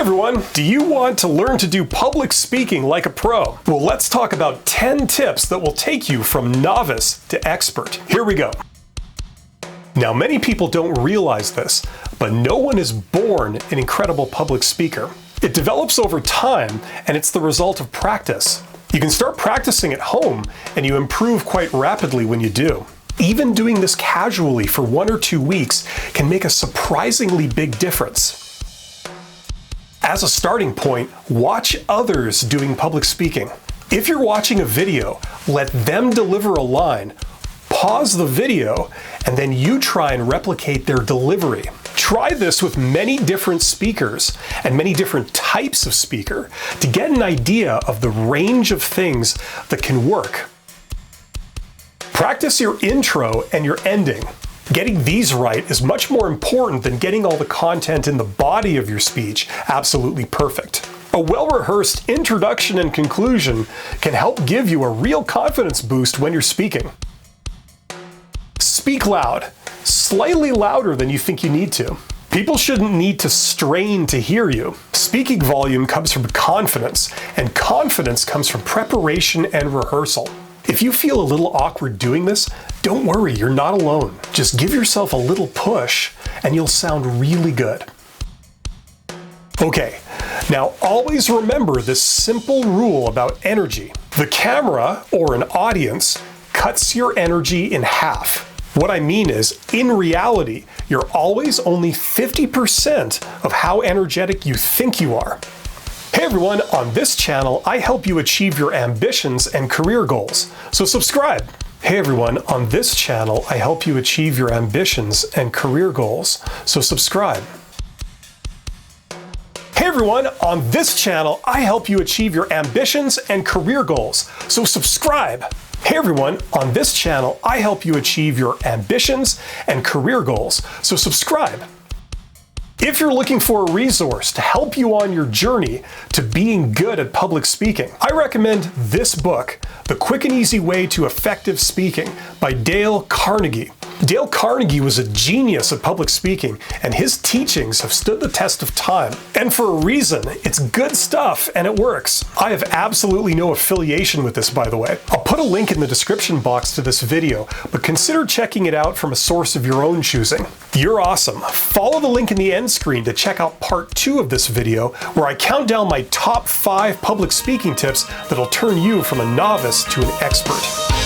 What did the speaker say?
everyone, do you want to learn to do public speaking like a pro? Well, let's talk about 10 tips that will take you from novice to expert. Here we go. Now, many people don't realize this, but no one is born an incredible public speaker. It develops over time, and it's the result of practice. You can start practicing at home, and you improve quite rapidly when you do. Even doing this casually for 1 or 2 weeks can make a surprisingly big difference. As a starting point, watch others doing public speaking. If you're watching a video, let them deliver a line, pause the video, and then you try and replicate their delivery. Try this with many different speakers and many different types of speaker to get an idea of the range of things that can work. Practice your intro and your ending. Getting these right is much more important than getting all the content in the body of your speech absolutely perfect. A well-rehearsed introduction and conclusion can help give you a real confidence boost when you're speaking. Speak loud, slightly louder than you think you need to. People shouldn't need to strain to hear you. Speaking volume comes from confidence, and confidence comes from preparation and rehearsal. If you feel a little awkward doing this, don't worry, you're not alone. Just give yourself a little push and you'll sound really good. Okay, now always remember this simple rule about energy. The camera, or an audience, cuts your energy in half. What I mean is, in reality, you're always only 50% of how energetic you think you are. Hey everyone, on this channel, I help you achieve your ambitions and career goals, so subscribe. Hey everyone, on this channel, I help you achieve your ambitions and career goals, so subscribe. Hey everyone, on this channel, I help you achieve your ambitions and career goals, so subscribe. Hey everyone, on this channel, I help you achieve your ambitions and career goals, so subscribe. If you're looking for a resource to help you on your journey to being good at public speaking, I recommend this book, The Quick and Easy Way to Effective Speaking by Dale Carnegie. Dale Carnegie was a genius at public speaking, and his teachings have stood the test of time. And for a reason, it's good stuff and it works. I have absolutely no affiliation with this, by the way. I'll put a link in the description box to this video, but consider checking it out from a source of your own choosing. You're awesome. Follow the link in the end screen to check out part 2 of this video, where I count down my top 5 public speaking tips that'll turn you from a novice to an expert.